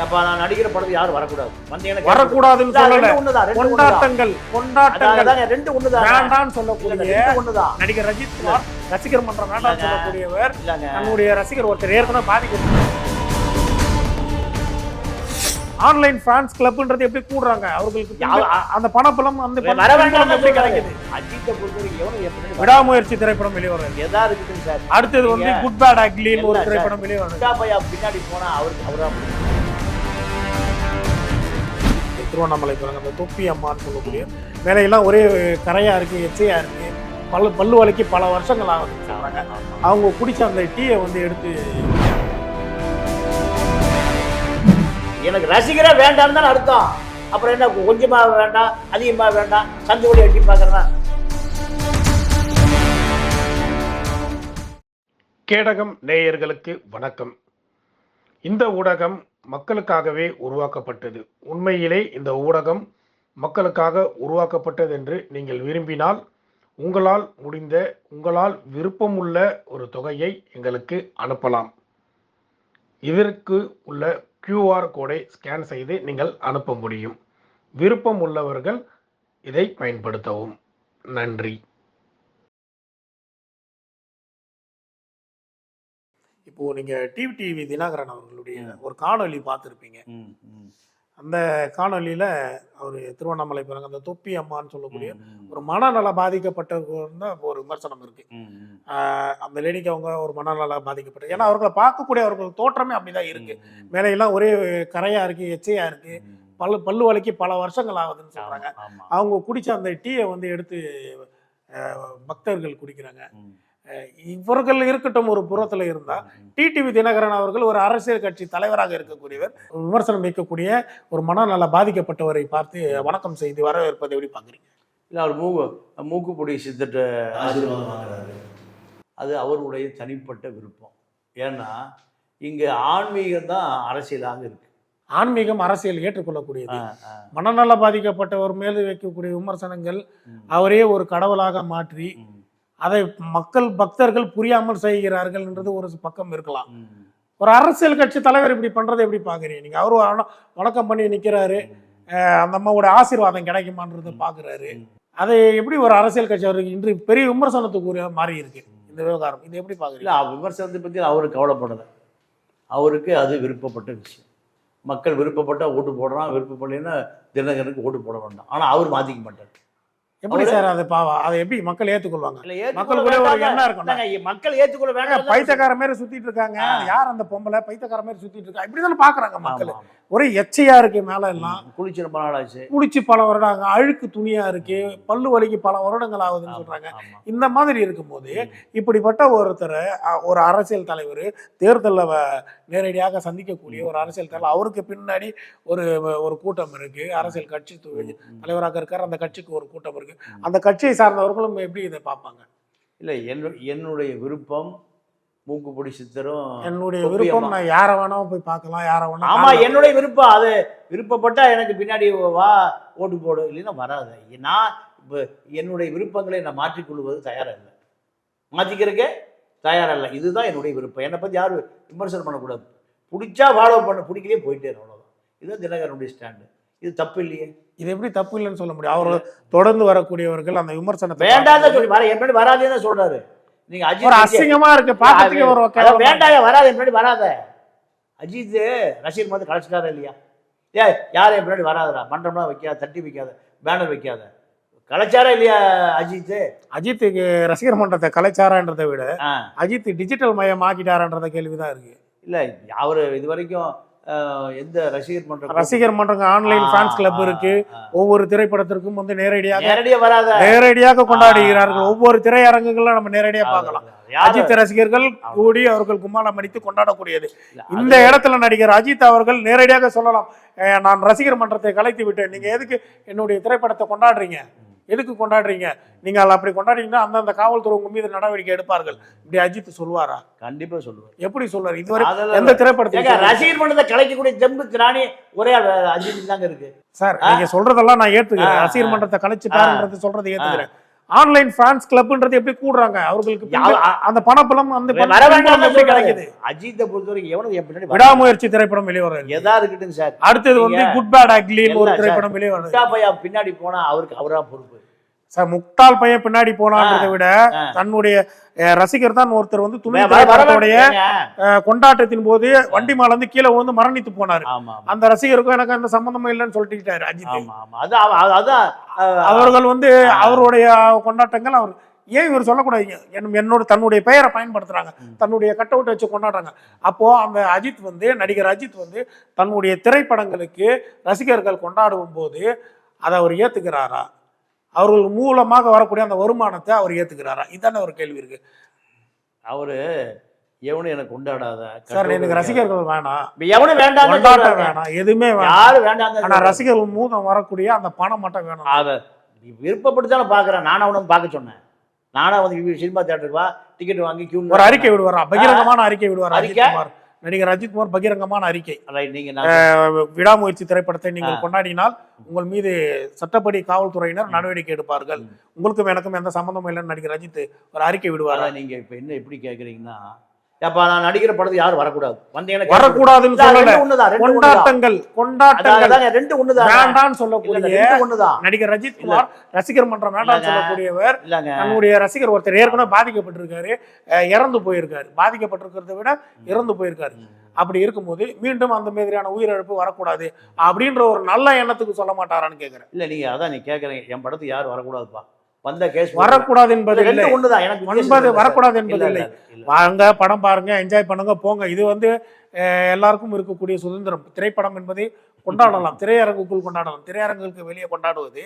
அப்ப நான் நடிக்கிற படத்துக்கு யாரும் வரக்கூடாது. வந்தீங்கன்னா வரக்கூடாதுன்னு சொல்லல. கொண்டாட்டங்கள் ரெண்டு ஒண்ணுதான். வேண்டாம்னு சொல்லக்கூடிய ஒண்ணுதான். நடிகர் ரஜித் குமார் ரசிகர் மன்றம் வேண்டாம்னு சொல்லக்கூடியவர் தன்னுடைய ரசிகர் ஒருத்தர் ஏற்கனவே பாதிக்க ஆன்லைன் ஃபேன்ஸ் கிளப்ன்றது எப்படி கூடுறாங்க அவர்களுக்கு அந்த பணப்பலம் அந்த பணம் எப்படி கிடைக்குது? அஜித்தை பொறுத்தவரைக்கும் எவனும் எப்படி விடாமுயற்சி திரைப்படம் வெளிவரும் எதா இருக்குது சார். அடுத்தது வந்து குட் பேட் அக்லின்னு ஒரு திரைப்படம் வெளிவரும். பின்னாடி போனா அவரு திருவண்ணாமலை போறாங்க அந்த தொப்பி அம்மான்னு சொல்லக்கூடிய வேலையெல்லாம் ஒரே கரையா இருக்கு, எச்சையா இருக்கு, பல்லு வலிக்கு பல வருஷங்கள் ஆகுதுன்னு சொல்றாங்க. அவங்க குடிச்ச அந்த டீயை வந்து எடுத்து எனக்கு ரசிகரே வேண்டாம்னு தான் அர்த்தம். அப்புறம் என்ன கொஞ்சமா வேண்டாம் அதிகமா வேண்டாம் சந்தை வழி எட்டி பார்க்கறதா. கேடகம் நேயர்களுக்கு வணக்கம். இந்த ஊடகம் மக்களுக்காகவே உருவாக்கப்பட்டது. உண்மையிலே இந்த ஊடகம் மக்களுக்காக உருவாக்கப்பட்டது என்று நீங்கள் விரும்பினால் உங்களால் முடிந்த உங்களால் விருப்பமுள்ள ஒரு தொகையை எங்களுக்கு அனுப்பலாம். இதற்கு உள்ள QR கோடை ஸ்கேன் செய்து நீங்கள் அனுப்ப முடியும். விருப்பம் உள்ளவர்கள் இதை பயன்படுத்தவும். நன்றி. இப்போ நீங்க டிவி தினகரன் அவர்களுடைய ஒரு காணொலி பார்த்துருப்பீங்க. அந்த காணொலியில அவர் திருவண்ணாமலை போறாங்க அந்த தொப்பி அம்மான்னு சொல்லக்கூடிய ஒரு மனநல பாதிக்கப்பட்ட ஒரு விமர்சனம் இருக்கு. அந்த லேடிக்கு அவங்க ஒரு மனநல பாதிக்கப்பட்ட, ஏன்னா அவர்களை பார்க்கக்கூடிய அவர்கள் தோற்றமே அப்படிதான் இருக்கு. மேலையெல்லாம் ஒரே கரையா இருக்கு, எச்சையா இருக்கு, பல்லு வலிக்கு பல வருஷங்கள் ஆகுதுன்னு சொல்றாங்க. அவங்க குடிச்ச அந்த டீயை வந்து எடுத்து பக்தர்கள் குடிக்கிறாங்க. இவர்கள் இருக்கட்டும் ஒரு புறத்துல இருந்தா டிவி தினகரன் அவர்கள் ஒரு அரசியல் கட்சி தலைவராக இருக்கக்கூடியவர், விமர்சனம் வைக்கக்கூடிய ஒரு மனநல பாதிக்கப்பட்டவரை பார்த்து வணக்கம் செய்து வரவேற்பதை எப்படி பாக்குறீங்க? இல்லை அவர் மூக்குப்பொடி சித்தட்ட ஆசீர்வாதம் வாங்குறாரு. அது அவருடைய தனிப்பட்ட விருப்பம். ஏன்னா இங்க ஆன்மீகம் தான் அரசியலாக இருக்கு. ஆன்மீகம் அரசியல் ஏற்றுக்கொள்ளக்கூடியது. மனநல பாதிக்கப்பட்டவர் மேல் வைக்கக்கூடிய விமர்சனங்கள் அவரே ஒரு கடவுளாக மாற்றி அதை மக்கள் பக்தர்கள் புரியாமல் செய்கிறார்கள் என்றது ஒரு பக்கம் இருக்கலாம். ஒரு அரசியல் கட்சி தலைவர் இப்படி பண்றதை எப்படி பாக்குறீங்க நீங்க? அவரு வணக்கம் பண்ணி நிக்கிறாரு, அந்த அம்மாவோட ஆசீர்வாதம் கிடைக்குமான்றதை பாக்குறாரு. அதை எப்படி ஒரு அரசியல் கட்சி அவருக்கு இன்று பெரிய விமர்சனத்துக்கு மாறி இருக்கு இந்த விவகாரம்? இதை எப்படி பாக்குறீங்க? விமர்சனத்தை பத்தி அவருக்கு கவலைப்படலை. அவருக்கு அது விருப்பப்பட்ட விஷயம். மக்கள் விருப்பப்பட்டா ஓட்டு போடுறான், விருப்பப்படலைன்னா தினகரனுக்கு ஓட்டு போட வேண்டாம். ஆனா அவர் மாத்திக்க மாட்டார். எப்படி சார் அது அதை எப்படி மக்கள் ஏத்துக்கொள்வாங்க? மக்கள் ஏத்துக்கொள்ள வேண்டாம். பைத்தியக்கார மாதிரி சுத்திட்டு இருக்காங்க. யார் அந்த பொம்பளை பைத்தியக்கார மாதிரி சுத்திட்டு இருக்கா இப்படிதானே பாக்குறாங்க மக்கள். ஒரே எச்சையா இருக்கு, மேல எல்லாம் குளிச்சு பல நாளாச்சு, குளிச்சு பல வருடம், அழுக்கு துணியா இருக்கு, பல்லு வலிக்கு பல வருடங்கள் ஆகுதுன்னு சொல்றாங்க. இந்த மாதிரி இருக்கும்போது இப்படிப்பட்ட ஒருத்தரை ஒரு அரசியல் தலைவர் தேர்தலில் நேரடியாக சந்திக்கக்கூடிய ஒரு அரசியல் தலைவர், அவருக்கு பின்னாடி ஒரு கூட்டம் இருக்கு, அரசியல் கட்சி தலைவராக இருக்காரு, அந்த கட்சிக்கு ஒரு கூட்டம் இருக்கு, அந்த கட்சியை சார்ந்தவர்களும் எப்படி இதை பார்ப்பாங்க? இல்லை, என்னுடைய விருப்பம் மூக்குப்பொடி சித்தரும் என்னுடைய விருப்பம். நான் யாரை வேணாலும் போய் பார்க்கலாம், யாரை வேணா. ஆமா, என்னுடைய விருப்பம். அது விருப்பப்பட்டா எனக்கு பின்னாடி வா ஓட்டு போடு, இல்லைன்னா வராது. நான் என்னுடைய விருப்பங்களை நான் மாற்றிக்கொள்வது தயாரா இல்லை, மாற்றிக்கிறதுக்கே தயாரா இல்லை. இதுதான் என்னுடைய விருப்பம். என்னை பத்தி யாரும் விமர்சனம் பண்ணக்கூடாது. பிடிச்சா ஃபாலோ பண்ண, பிடிக்கலையே போயிட்டே அவ்வளவுதான். இதுதான் தினகரனுடைய ஸ்டாண்டு. இது தப்பு இல்லையே. இது எப்படி தப்பு இல்லைன்னு சொல்ல முடியும்? அவர் தொடர்ந்து வரக்கூடியவர்கள் அந்த விமர்சனத்தை வேண்டாத சொல்லி எப்படி வராதுன்னு சொல்றாரு. நீங்க அஜித் அசிங்கமா இருக்கு பாக்கிறதுக்கு, ஒரு வேண்டாய வராது முன்னாடி வராத. அஜித் ரசிகர் மாதிரி கலைச்சிட்டாரா இல்லையா? யாரும் என் முன்னாடி வராதரா, மண்டபம்லாம் வைக்காத, தட்டி வைக்காத, பேனர் வைக்காத, கலைச்சாரா இல்லையா அஜித்? அஜித்துக்கு ரசிகர் மன்றத்தை கலைச்சாரான்றதை விட அஜித் டிஜிட்டல் மயம் ஆக்கிட்டாரான்றத கேள்விதான் இருக்கு. இல்ல, அவரு இது வரைக்கும் எந்த ரசிகர் மன்றம் ஆன்லைன் ஃபேன்ஸ் கிளப் இருக்கு. ஒவ்வொரு திரைப்படத்திற்கும் வந்து நேரடியாக கொண்டாடுகிறார்கள். ஒவ்வொரு திரையரங்குகள்ல நம்ம நேரடியா பார்க்கலாம். அஜித் ரசிகர்கள் கூடி அவர்கள் கும்மாளம் அடித்து கொண்டாடக்கூடியது. இந்த இடத்துல நடிகர் அஜித் அவர்கள் நேரடியாக சொல்லலாம், நான் ரசிகர் மன்றத்தை கலைத்து விட்டேன், நீங்க எதுக்கு என்னுடைய திரைப்படத்தை கொண்டாடுறீங்க, எதுக்கு கொண்டாடுறீங்க, நீங்கள் அப்படி கொண்டாடுறீங்கன்னா அந்தந்த காவல்துறை உங்க மீது நடவடிக்கை எடுப்பார்கள். இப்படி அஜித் சொல்லுவாரா? கண்டிப்பா சொல்லுவார். எப்படி சொல்றாரு? இதுவரை எந்த திரைப்படத்தை ரசிகர் மன்றத்தை கலைக்கக்கூடிய ஜம்பு திராணி ஒரே அஜித் தாங்க இருக்கு சார். நீங்க சொல்றதெல்லாம் நான் ஏத்துக்கிறேன், ரசிகர் மன்றத்தை கலைச்சுட்டாருன்றது சொல்றதை ஏத்துக்கிறேன். ஆன்லைன் ஃபேன்ஸ் கிளப்ன்றது எப்படி கூடுறாங்க அவர்களுக்கு அந்த பணப்பலம் அந்த வர வேண்டாம் எப்படி கிடைக்குது? அஜித்தை பொறுத்தவரைக்கும் எவனுக்கு எப்படி விடாமுயற்சி திரைப்படம் வெளியே வர்றது எதா இருக்கட்டும் சார். அடுத்தது வந்து குட் பேட் அக்லின்னு ஒரு திரைப்படம் வெளியே வருது. முட்டா பையா பின்னாடி போனா அவரா பொறுப்பு சார். முட்டாள் பையன் பின்னாடி போனான்றதை விட தன்னுடைய ரசிகர் தான் ஒருத்தர் வந்து துணை கொண்டாட்டத்தின் போது வண்டி மேல இருந்து கீழே விழுந்து மரணித்து போனாரு. அந்த ரசிகருக்கும் எனக்கு அந்த சம்பந்தமும் இல்லைன்னு சொல்லிட்டாரு அஜித். அவர்கள் வந்து அவருடைய கொண்டாட்டங்கள் அவர் ஏன் இவர் சொல்லக்கூடாது? என்னோட தன்னுடைய பெயரை பயன்படுத்துறாங்க, தன்னுடைய கட் அவுட் வச்சு கொண்டாடுறாங்க. அப்போ அந்த அஜித் வந்து நடிகர் அஜித் வந்து தன்னுடைய திரைப்படங்களுக்கு ரசிகர்கள் கொண்டாடும் போது அதை அவர் ஏத்துக்கிறாரா? அவர்கள் மூலமாக வரக்கூடிய அந்த வருமானத்தை அவர் ஏத்துக்கிறாரா? இதான ஒரு கேள்வி இருக்கு. அவரு எவனும் எனக்கு கொண்டாடாத சார், எனக்கு ரசிகர்கள் வேணாம், எவனும் வேண்டாம், கொண்டாட்டம் வேணாம், எதுவுமே யாரும் வேண்டாம். ஆனா ரசிகர்கள் மூலம் வரக்கூடிய அந்த பணம் மட்டும் வேணும். அதை விருப்பப்பட்டு தானே பாக்குறேன். நானும் அவனும் பார்க்க சொன்னேன். நானா வந்து சினிமா தியேட்டருக்கு வா, டிக்கெட் வாங்கி கியூ ஒரு அறிக்கை விடுவாரா, பகிரங்கமான அறிக்கை விடுவாரா நடிகர் அஜித் குமார்? பகிரங்கமான அறிக்கை. விடாமுயற்சி திரைப்படத்தை நீங்கள் கொண்டாடினால் உங்கள் மீது சட்டப்படி காவல்துறையினர் நடவடிக்கை எடுப்பார்கள், உங்களுக்கும் எனக்கும் எந்த சம்பந்தமும் இல்லைன்னு நடிகர் அஜித் ஒரு அறிக்கை விடுவாரா? நீங்க இப்ப என்ன எப்படி கேக்குறீங்கன்னா, அப்ப நான் நடிக்கிற படத்துக்கு யாரும் வரக்கூடாது, வரக்கூடாதுன்னு சொல்லல. கொண்டாட்டங்கள் ரெண்டு ஒண்ணுதான் வேண்டான்னு சொல்லக்கூடிய நடிகர் அஜித் குமார் ரசிகர் மன்றம் வேண்டாம்னு சொல்லக்கூடியவர். தன்னுடைய ரசிகர் ஒருத்தர் ஏற்கனவே பாதிக்கப்பட்டிருக்காரு, இறந்து போயிருக்காரு. பாதிக்கப்பட்டிருக்கிறத விட இறந்து போயிருக்காரு. அப்படி இருக்கும்போது மீண்டும் அந்த மாதிரியான உயிரிழப்பு வரக்கூடாது அப்படின்ற ஒரு நல்ல எண்ணத்துக்கு சொல்ல மாட்டாரான்னு கேட்கிறேன். இல்ல நீங்க அதான் நீ கேக்குறீங்க, என் படத்துக்கு யாரும் வரக்கூடாதுப்பா, வந்த கேஸ் வரக்கூடாது என்பது இல்லை, வரக்கூடாது என்பது இல்லை. வாங்க படம் பாருங்க, என்ஜாய் பண்ணுங்க, போங்க. இது வந்து எல்லாருக்கும் இருக்கக்கூடிய சுதந்திரம். திரைப்படம் என்பதை கொண்டாடலாம், திரையரங்குக்குள் கொண்டாடலாம், திரையரங்குக்கு வெளியே கொண்டாடுவது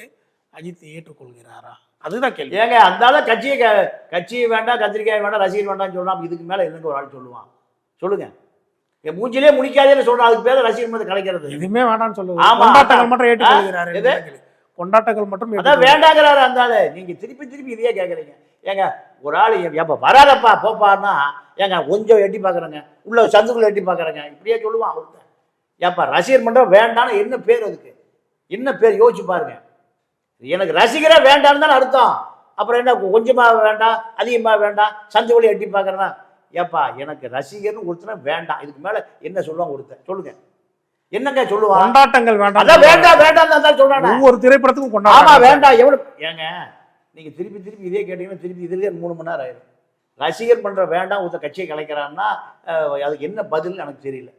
அஜித் ஏற்றுக்கொள்கிறாரா? அதுதான் கேள்வி. ஏங்க அந்த கட்சியை வேண்டாம், கத்திரிக்காய் வேண்டாம், ரசிகர் வேண்டாம்னு சொல்றான். இதுக்கு மேல என்னங்க ஒரு ஆள் சொல்லுவான்? சொல்லுங்க. என் மூஞ்சிலே முடிக்காதேன்னு சொல்றான், அதுக்கு பேர் ரசிகர் வந்து கலைக்கிறது. எதுவுமே வேண்டாம்னு சொல்லுவாங்க. கொண்டாட்டங்கள் மட்டும் ஏற்றுக்கொள்கிறாரு, கொண்டாட்டங்கள் மட்டும் வேண்டாங்கிறாரு அந்த ஆளு. நீங்க திருப்பி இதையே கேக்குறீங்க. ஏங்க ஒரு ஆளு எப்ப வராதப்பா போப்பாருன்னா, ஏங்க கொஞ்சம் எட்டி பாக்குறேங்க, உள்ள சந்துக்குள்ள எட்டி பாக்குறேங்க, இப்படியே சொல்லுவான் அவர்கிட்ட. ஏப்பா ரசிகர் மன்றம் வேண்டான்னு என்ன பேர்? அதுக்கு என்ன பேர் யோசிச்சு பாருங்க. எனக்கு ரசிகரே வேண்டான்னு தானே அர்த்தம். அப்புறம் என்ன கொஞ்சமா வேண்டாம், அதிகமா வேண்டாம், சந்துக்குள்ள எட்டி பாக்குறேன்னா, ஏப்பா எனக்கு ரசிகர்னு ஒருத்தன வேண்டாம், இதுக்கு மேல என்ன சொல்லுவாங்க ஒருத்தர்? சொல்லுங்க, என்னங்க சொல்லுவாங்க? கொண்டாட்டங்கள் வேண்டாம், வேண்டாம் சொல்றாங்க. ஒவ்வொரு திரைப்படத்துக்கும் கொண்டாட்டம் வேண்டாம். எவ்வளவு ஏங்க நீங்க திருப்பி இதே கேட்டீங்கன்னா திருப்பி இதுலயே 3 மணி நேரம் ஆயிடும். ரசிகர் பண்ற வேண்டாம் ஒருத்தர் கட்சியை கலைக்கிறான்னா அதுக்கு என்ன பதில் எனக்கு தெரியல.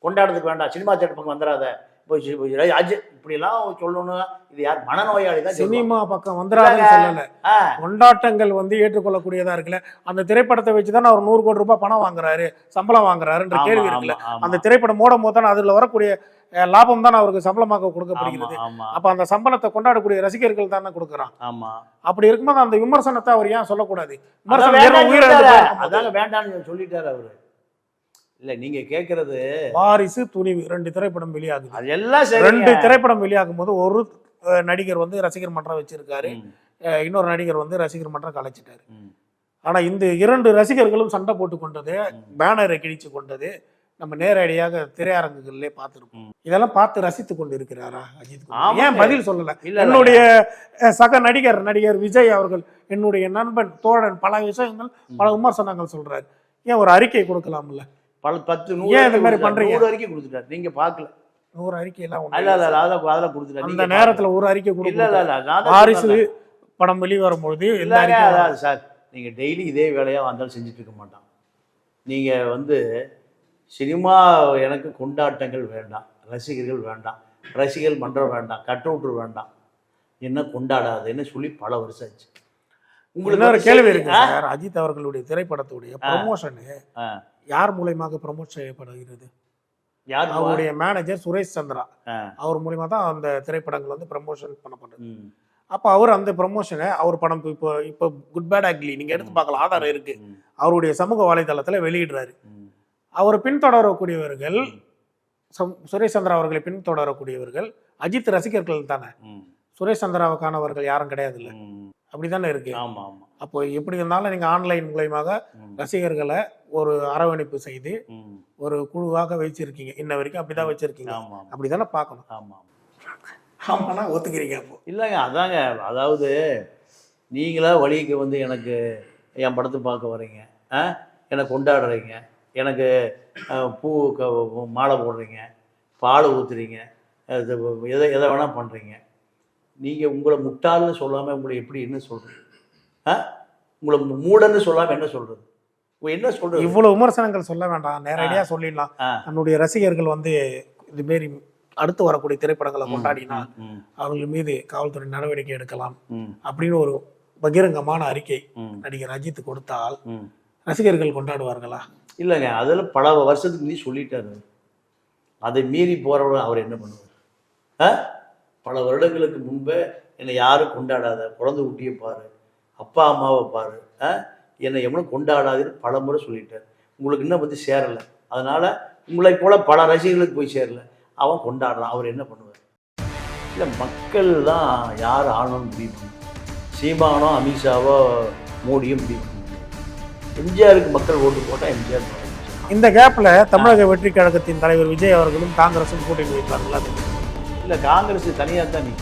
கொண்டாடுறதுக்கு வேண்டாம், சினிமா தியேட்டர் பக்கம் வந்துடாத, இப்படி எல்லாம் சொல்லணும். இது யார் மனநோயாளி தான் சினிமா பக்கம் வந்துடாதுன்னு சொல்லல. கொண்டாட்டங்கள் வந்து ஏற்றுக்கொள்ளக்கூடியதா இருக்குல்ல. அந்த திரைப்படத்தை வச்சுதான் அவர் 100 கோடி ரூபாய் பணம் வாங்குறாரு, சம்பளம் வாங்குறாருன்ற கேள்வி இருக்குல்ல. அந்த திரைப்படம் மூடும் போது தான் அதுல வரக்கூடிய லாபம் தான் அவருக்கு சம்பளமாக கொடுக்கப்படுகிறது. அப்ப அந்த சம்பளத்தை கொண்டாடக்கூடிய ரசிகர்கள் தானே கொடுக்குறான். அப்படி இருக்கும்போது அந்த விமர்சனத்தை அவர் ஏன் சொல்லக்கூடாது? விமர்சனம் வேண்டாம்னு சொல்லிட்டாரு அவரு. இல்ல நீங்க கேக்குறது வாரிசு, துணிவு 2 திரைப்படம் வெளியாகுது. அதெல்லாம் 2 திரைப்படம் வெளியாகும் போது ஒரு நடிகர் வந்து ரசிகர் மன்றம் வச்சிருக்காரு, இன்னொரு நடிகர் வந்து ரசிகர் மன்றம் கலைச்சிட்டாரு. ஆனா இந்த 2 ரசிகர்களும் சண்டை போட்டு கொண்டது, பேனரை கிழிச்சு கொண்டது நம்ம நேரடியாக திரையரங்குகளிலே பார்த்திருக்கோம். இதெல்லாம் பார்த்து ரசித்து கொண்டு இருக்கிறாரா அஜித்? ஏன் பதில் சொல்லல? என்னுடைய சக நடிகர் விஜய் அவர்கள், என்னுடைய நண்பன் தோழன், பல விஷயங்கள் பல விமர்சனங்கள் சொல்றாரு. ஏன் ஒரு அறிக்கை கொடுக்கலாம்ல? 10 100 பண்றீங்க, 100 அறிக்கை கொடுத்துட்டாரு. நீங்க பாக்கல 100 அறிக்கை எல்லாம் அதெல்லாம் கொடுத்துட்டாரு. அந்த நேரத்துல ஒரு அறிக்கை கொடுக்கல. வாரிசு படம் வெளிவரும்பொழுது எல்லா அறிக்கையும் சார் நீங்க டெய்லி இதே வேலையா வந்தாலும் செஞ்சுட்டு இருக்க மாட்டான். நீங்க வந்து சினிமா எனக்கு கொண்டாட்டங்கள் வேண்டாம், ரசிகர்கள் வேண்டாம், ரசிகர்கள் மன்றம் வேண்டாம், கட் அவுட் வேண்டாம், என்ன கொண்டாடாதுன்னு சொல்லி பல வருஷம் ஆச்சு. உங்களுக்கு ஒரு கேள்வி இருக்கு சார். அஜித் அவர்களுடைய திரைப்படத்துடைய ப்ரமோஷனு யார் மூலமாக ப்ரமோட் செய்யப்படுகிறது? யார்? அவருடைய மேனேஜர் சுரேஷ் சந்திரா, அவர் மூலமா தான் அந்த திரைப்படங்கள் வந்து ப்ரமோஷன் பண்ணப்படுது. அப்போ அவர் அந்த ப்ரமோஷனை அவர் படம் இப்போ குட் பேட் அக்லி நீங்க எடுத்து பார்க்கலாம், ஆதாரம் இருக்கு, அவருடைய சமூக வலைதளத்துல வெளியிடுறாரு. அவர் பின்தொடரக்கூடியவர்கள், சுரேஷ் சந்திரா அவர்களை பின்தொடரக்கூடியவர்கள் அஜித் ரசிகர்கள் தானே. சுரேஷ் சந்திராவுக்கானவர்கள் யாரும் கிடையாது இல்லை, அப்படித்தானே இருக்கு. அப்போ எப்படி இருந்தாலும் நீங்க ஆன்லைன் மூலமாக ரசிகர்களை ஒரு அரவணைப்பு செய்து ஒரு குழுவாக வச்சிருக்கீங்க, இன்ன வரைக்கும் அப்படிதான் வச்சிருக்கீங்க, அப்படித்தானே பார்க்கணும். ஆமாண்ணா ஒத்துக்கிறீங்க? அப்போ இல்லைங்க, அதாங்க, அதாவது நீங்களா வழிக்கு வந்து எனக்கு என் படத்தை பார்க்க வர்றீங்க, என்னை கொண்டாடுறீங்க, எனக்கு பூ மாலை போடுறீங்க, பால் ஊற்றுறீங்க, எதை எதை வேணால் பண்ணுறீங்க. நீங்கள் உங்களை முட்டாள்னு சொல்லாமல் உங்களை எப்படி என்ன சொல்கிறது? உங்களை மூடன்னு சொல்லாமல் என்ன சொல்கிறது? என்ன சொல்கிறது? இவ்வளவு விமர்சனங்கள் சொல்ல வேண்டாம், நேரடியாக சொல்லிடலாம். தன்னுடைய ரசிகர்கள் வந்து இதுமாரி அடுத்து வரக்கூடிய திரைப்படங்களை கொண்டாடினா அவர்கள் மீது காவல்துறை நடவடிக்கை எடுக்கலாம் அப்படின்னு ஒரு பகிரங்கமான அறிக்கை நடிகர் அஜித் கொடுத்தால் ரசிகர்கள் கொண்டாடுவார்களா? இல்லைங்க, அதில் பல வருஷத்துக்கு நீ சொல்லிட்டாரு. அதை மீறி போகிறவங்க அவர் என்ன பண்ணுவார்? பல வருடங்களுக்கு முன்பே என்னை யாரும் கொண்டாடாத, குழந்தை ஊட்டியை பாரு, அப்பா அம்மாவை பாரு, என்னை எவனும் கொண்டாடாதுன்னு பல முறை சொல்லிட்டார். உங்களுக்கு இன்னும் வந்து சேரலை, அதனால் உங்களை போல பல ரசிகர்களுக்கு போய் சேரலை, அவன் கொண்டாடுறான், அவர் என்ன பண்ணுவார்? இல்லை, மக்கள் தான் யார் ஆனோன்னு முடிவு பண்ணும். சீமானோ அமித்ஷாவோ மோடியும் முடிவு பண்ணும். எம்ஜிஆருக்கு மக்கள் ஓட்டு போட்டால் எம்ஜிஆர். இந்த கேப்பில் தமிழக வெற்றி கழகத்தின் தலைவர் விஜய் அவர்களும் காங்கிரஸும் கூட்டணி வைப்பார்களா? இல்லை, காங்கிரஸ் தனியாக தான் நீ